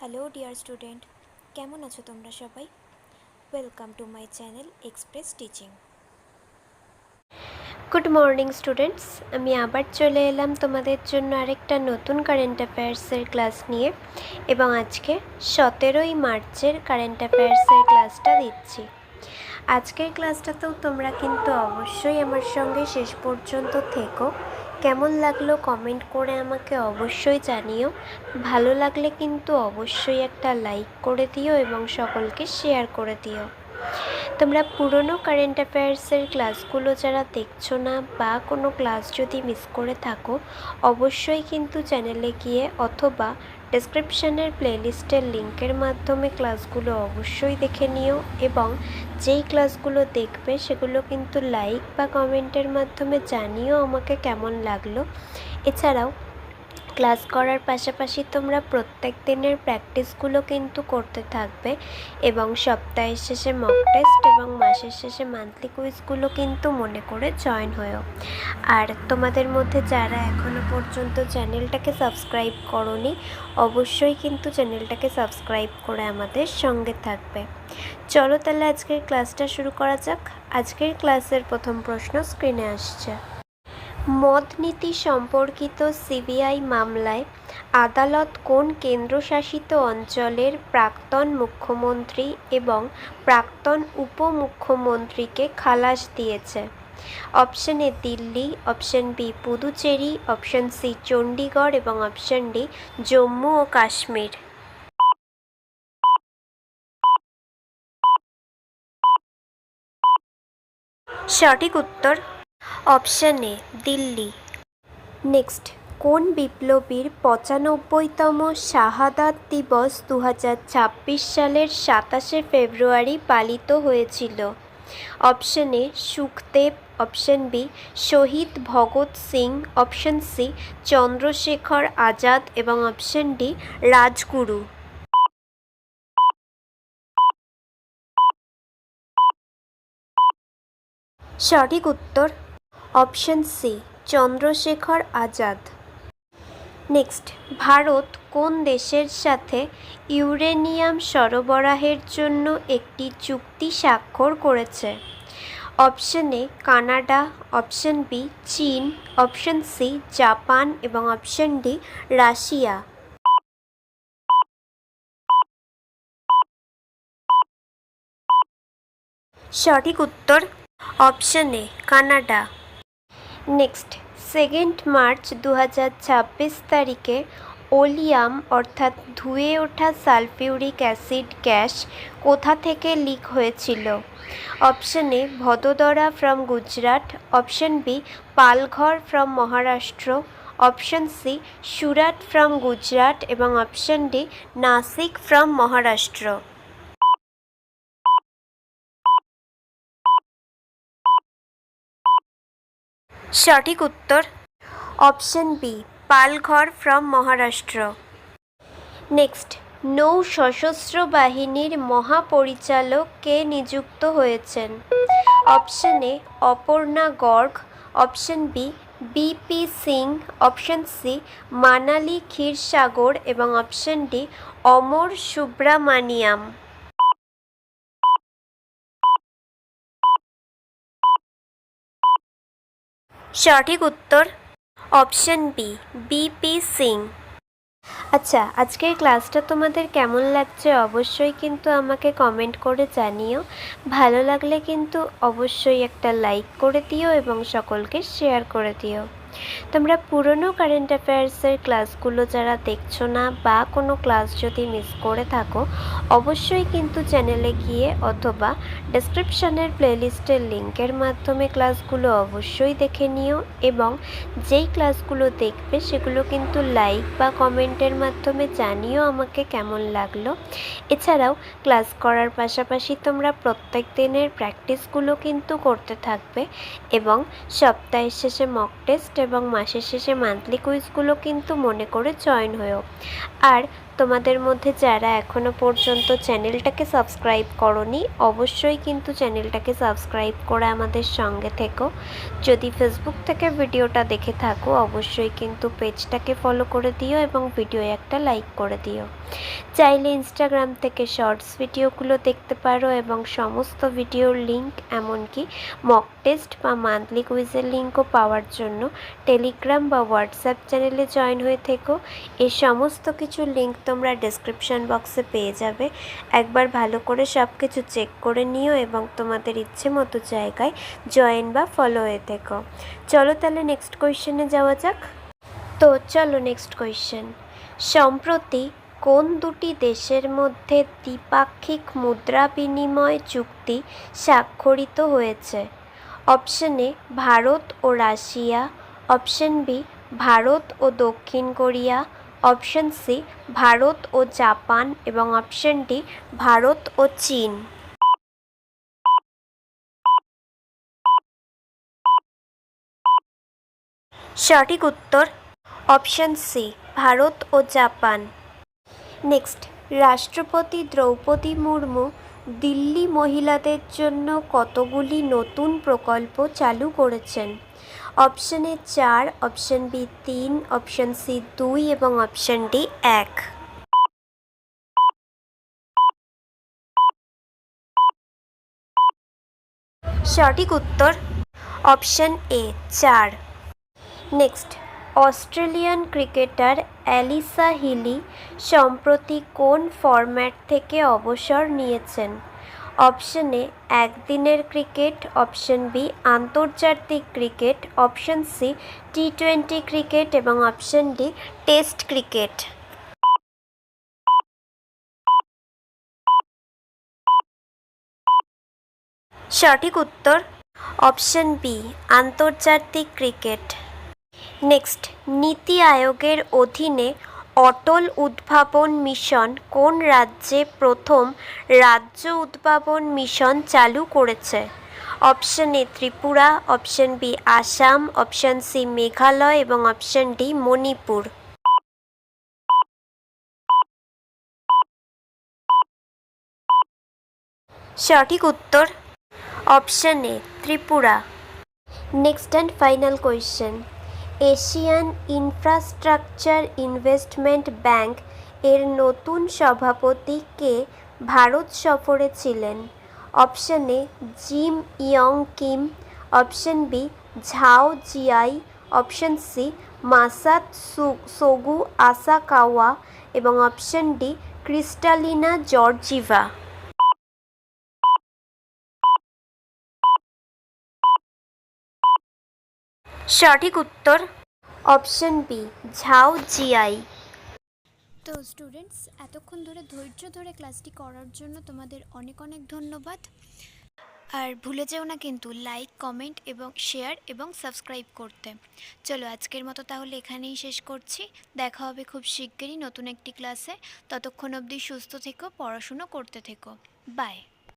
Hello dear student, কেমন আছো তোমরা সবাই? Welcome to my channel express teaching. Good morning students, আমি আবার চলে এলাম তোমাদের জন্য আরেকটা নতুন কারেন্ট অ্যাফেয়ার্সের ক্লাস নিয়ে এবং আজকে 17ই মার্চের কারেন্ট অ্যাফেয়ার্সের ক্লাসটা দিচ্ছি। আজকের ক্লাসটাতেও তোমরা কিন্তু অবশ্যই আমার সঙ্গে শেষ পর্যন্ত থেকো। কেমন লাগলো কমেন্ট করে আমাকে অবশ্যই জানিও। ভালো লাগলে কিন্তু অবশ্যই একটা লাইক করে দিও এবং সকলকে শেয়ার করে দিও। তোমরা পুরনো কারেন্ট অ্যাফেয়ার্সের ক্লাসগুলো যারা দেখছো না বা কোনো ক্লাস যদি মিস করে থাকো, অবশ্যই কিন্তু চ্যানেলে গিয়ে অথবা ডেসক্রিপশানের প্লেলিস্টের লিঙ্কের মাধ্যমে ক্লাসগুলো অবশ্যই দেখে নিও এবং যেই ক্লাসগুলো দেখবে সেগুলো কিন্তু লাইক বা কমেন্টের মাধ্যমে জানিও আমাকে কেমন লাগলো। এছাড়াও ক্লাস করার পাশাপাশি তোমরা প্রত্যেক দিনের প্র্যাকটিসগুলো কিন্তু করতে থাকবে এবং সপ্তাহের শেষে মক টেস্ট এবং মাসের শেষে মান্থলি কুইজগুলো কিন্তু মনে করে জয়েন হয়েও। আর তোমাদের মধ্যে যারা এখনও পর্যন্ত চ্যানেলটাকে সাবস্ক্রাইব করোনি, অবশ্যই কিন্তু চ্যানেলটাকে সাবস্ক্রাইব করে আমাদের সঙ্গে থাকবে। চলো তাহলে আজকের ক্লাসটা শুরু করা যাক। আজকের ক্লাসের প্রথম প্রশ্ন স্ক্রিনে আসছে। মদ নীতি সম্পর্কিত সিবিআই মামলায় আদালত কোন কেন্দ্রশাসিত অঞ্চলের প্রাক্তন মুখ্যমন্ত্রী এবং প্রাক্তন উপমুখ্যমন্ত্রীকে খালাস দিয়েছে? Option A Delhi, option B Puducherry, option C Chandigarh এবং অপশন ডি জম্মু ও কাশ্মীর। সঠিক উত্তর অপশন এ দিল্লি। নেক্সট, কোন বিপ্লবীর 95তম শাহাদাত দিবস 2026 সালের 27শে ফেব্রুয়ারি পালিত হয়েছিল? Option A Sukhdev, option B Shaheed Bhagat Singh, option C Chandrashekhar Azad এবং অপশন ডি রাজগুরু। সঠিক উত্তর option C Chandrashekhar Azad. Next, Bharat কোন দেশের সাথে ইউরেনিয়াম সরবরাহের জন্য একটি চুক্তি স্বাক্ষর করেছে? Option A Canada, option B চীন, অপশন সি জাপান এবং অপশন ডি রাশিয়া। সঠিক উত্তর অপশন এ কানাডা। নেক্সট, 2 মার্চ 2026 তারিখে ওলিয়াম অর্থাৎ ধুয়ে ওঠা সালফিউরিক অ্যাসিড গ্যাস কোথা থেকে লিক হয়েছিল? Option A Vadodara from Gujarat, option B Palghar from Maharashtra, option C Surat from Gujarat এবং option D Nashik from Maharashtra. সঠিক উত্তর option B Palghar from Maharashtra. Next, নৌ সশস্ত্র বাহিনীর মহাপরিচালক কে নিযুক্ত হয়েছেন? Option A Aparna Garg, option B BP Singh, option C Manali Kshirsagar এবং অপশন ডি অমর সুব্রামানিয়াম। সঠিক উত্তর অপশন বি বিপি সিং। আচ্ছা, আজকের ক্লাসটা তোমাদের কেমন লাগছে অবশ্যই কিন্তু আমাকে কমেন্ট করে জানিও। ভালো লাগলে কিন্তু অবশ্যই একটা লাইক করে দিও এবং সকলকে শেয়ার করে দিও। তোমরা পুরনো কারেন্ট অ্যাফেয়ার্সের ক্লাসগুলো যারা দেখছো না বা কোনো ক্লাস যদি মিস করে থাকো, অবশ্যই কিন্তু চ্যানেলে গিয়ে অথবা ডেসক্রিপশানের প্লেলিস্টের লিঙ্কের মাধ্যমে ক্লাসগুলো অবশ্যই দেখে নিও এবং যেই ক্লাসগুলো দেখবে সেগুলো কিন্তু লাইক বা কমেন্টের মাধ্যমে জানিও আমাকে কেমন লাগলো। এছাড়াও ক্লাস করার পাশাপাশি তোমরা প্রত্যেক দিনের প্র্যাকটিসগুলো কিন্তু করতে থাকবে এবং সপ্তাহের শেষে মক টেস্ট এবং মাসের শেষে মান্থলি কুইজগুলো কিন্তু মনে করে জয়েন হয়েও। আর তোমাদের মধ্যে যারা এখনও পর্যন্ত চ্যানেলটাকে সাবস্ক্রাইব করোনি অবশ্যই কিন্তু চ্যানেলটাকে সাবস্ক্রাইব করে আমাদের সঙ্গে থেকো। যদি ফেসবুক থেকে ভিডিওটা দেখে থাকো অবশ্যই কিন্তু পেজটাকে ফলো করে দিও এবং ভিডিও একটা লাইক করে দিও। চাইলে ইনস্টাগ্রাম থেকে শর্টস ভিডিওগুলো দেখতে পারো এবং সমস্ত ভিডিওর লিঙ্ক এমনকি মক টেস্ট বা মান্থলি কুইজের লিঙ্কও পাওয়ার জন্য টেলিগ্রাম বা হোয়াটসঅ্যাপ চ্যানেলে জয়েন হয়ে থেকো। এই সমস্ত কিছু লিঙ্ক তোমরা ডেসক্রিপশন বক্সে পেয়ে যাবে। একবার ভালো করে সব কিছু চেক করে নিও এবং তোমাদের ইচ্ছে মতো জায়গায় জয়েন বা ফলো হয়ে থেকো। চলো তাহলে নেক্সট কোয়েশ্চেনে যাওয়া যাক। তো চলো নেক্সট কোয়েশ্চেন। সম্প্রতি কোন দুটি দেশের মধ্যে দ্বিপাক্ষিক মুদ্রা বিনিময় চুক্তি স্বাক্ষরিত হয়েছে? অপশন এ ভারত ও রাশিয়া, অপশন বি ভারত ও দক্ষিণ কোরিয়া, অপশন সি ভারত ও জাপান এবং অপশন ডি ভারত ও চীন। সঠিক উত্তর অপশন সি ভারত ও জাপান। নেক্সট, রাষ্ট্রপতি দ্রৌপদী মুর্মু দিল্লি মহিলাদের জন্য কতগুলি নতুন প্রকল্প চালু করেছেন? Option A 4, option B 3, option C 2 এবং অপশন ডি 1। সঠিক উত্তর option A 4। Next, Australian cricketer Alyssa Healy সম্প্রতি কোন ফরম্যাট থেকে অবসর নিয়েছেন? অপশন এ একদিনের ক্রিকেট, অপশন বি আন্তর্জাতিক ক্রিকেট, অপশন সি টি20 ক্রিকেট এবং অপশন ডি টেস্ট ক্রিকেট। সঠিক উত্তর অপশন বি আন্তর্জাতিক ক্রিকেট। নেক্সট, নীতি আয়োগের অধীনে অটল উদ্ভাবন মিশন কোন রাজ্যে প্রথম রাজ্য উদ্ভাবন মিশন চালু করেছে? Option A Tripura, option B Assam, option C Meghalaya এবং অপশন ডি মণিপুর। সঠিক উত্তর option A Tripura. Next and final question. Asian infrastructure investment bank এর নতুন সভাপতি কে ভারত সফরে ছিলেন? Option A Jim Yong Kim, option B Zou Jiayi, option C মাসাতসুগু আসাকাওয়া এবং অপশন ডি ক্রিস্টালিনা জর্জিভা। সঠিক উত্তর অপশন বি ঝাও জিয়াই। তো স্টুডেন্টস, এতক্ষণ ধরে ধৈর্য ধরে ক্লাসটি করার জন্য তোমাদের অনেক অনেক ধন্যবাদ। আর ভুলে যেও না কিন্তু লাইক, কমেন্ট এবং শেয়ার এবং সাবস্ক্রাইব করতে। চলো আজকের মতো তাহলে এখানেই শেষ করছি। দেখা হবে খুব শিগগিরই নতুন একটি ক্লাসে। ততক্ষণ অবধি সুস্থ থেকো, পড়াশুনো করতে থেকো। বাই।